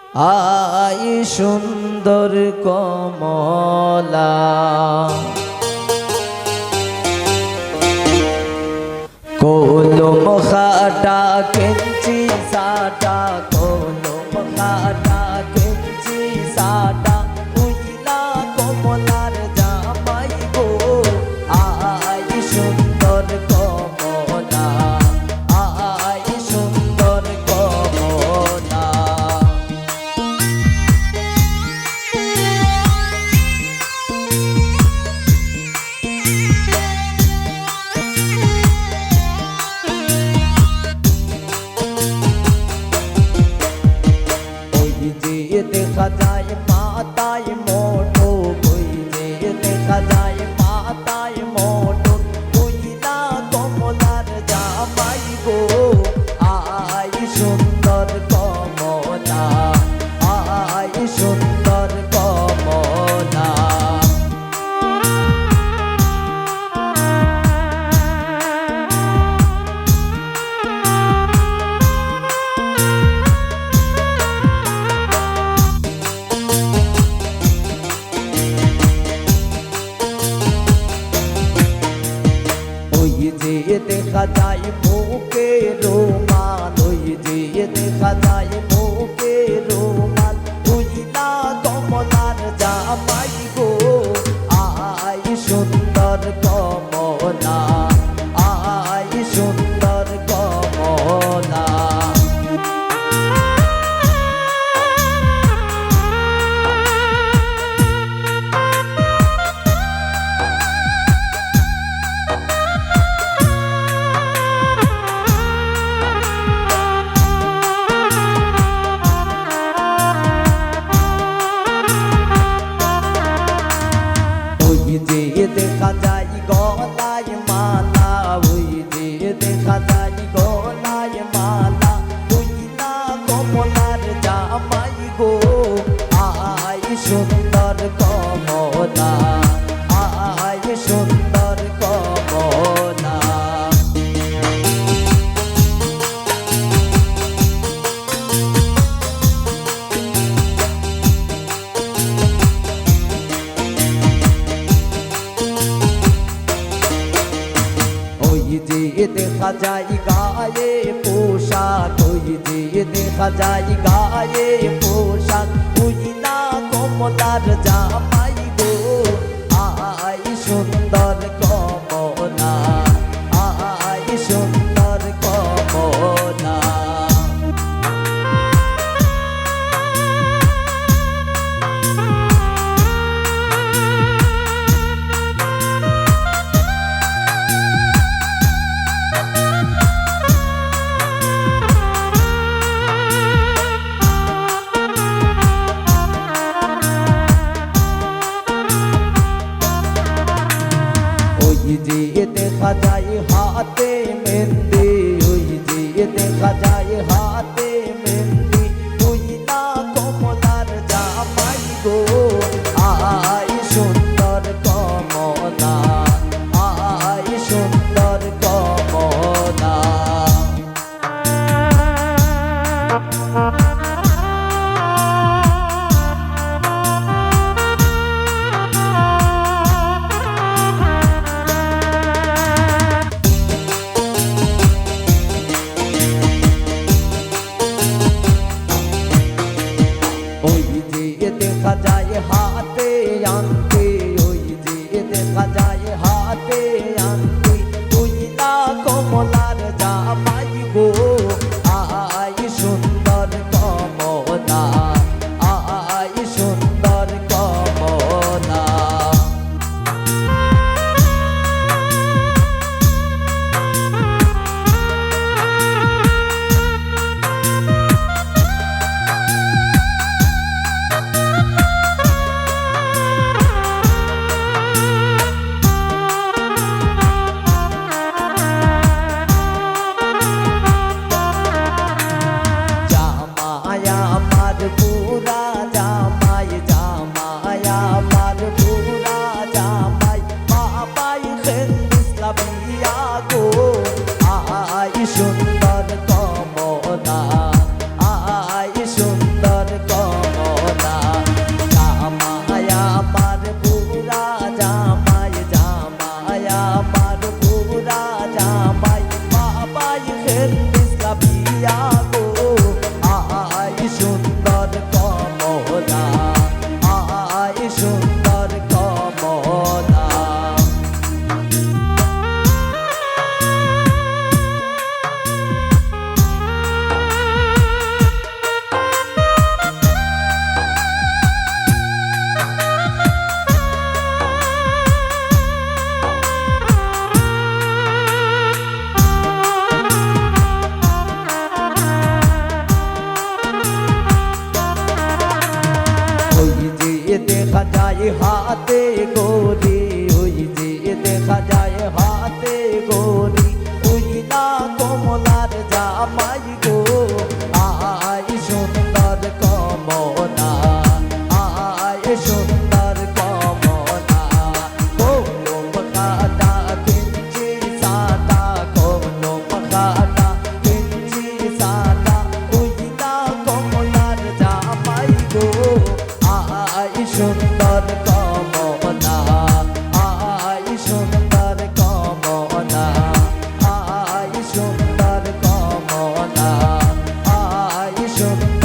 I সুন্দর কমলা কলম খাটা কেঞ্চি সাটা কলম খাটা কেঞ্চি সাটা উইলা কমলার জামাই গো আই সুন্দর কমলা আই সুন্দর কমলা দেখা যায় মাতায় মোটো কই যে দেখা যায় মাতায় মোটো কইলা কমলার জামাই গো আই সুন্দর কমলা আই সুন্দর কমলা যে দেখা যায় মুখে রোমাল ওই যে দেখা যায় মুখে রোমাল বুঝলা কমলার জামাই গো আই সুন্দর কমলা আই সুন্দর কমলা যে দেখা যায় গলায় মালা ওই যে দেখা যায় গলায় মালা বুঝলা কমলার জামাই গো আই সুন্দর কমলা আই সুন্দর কমলা যে দেখা যায় গায়ে পোশাক ওই যে দেখা যায় গায়ে পোশাক বুঝলা কমলার জামাই গো আই সুন্দর কমলা আই সুন্দর কমলা দেখা যায় হাতে গড়ি, ওই যে দেখা যায় হাতে গড়ি, ওই না কমলার জামাই গো। আয় সুন্দর কমলা, আয় সুন্দর কমলা, কলম খাতা কিঞ্চি সাদা, কলম খাতা কিঞ্চি সাদা, ওই না কমলার জামাই গো। আয় সুন্দর কমলা, আয় সুন্দর কমলা, আয় সুন্দর কমলা, আয় সুন্দর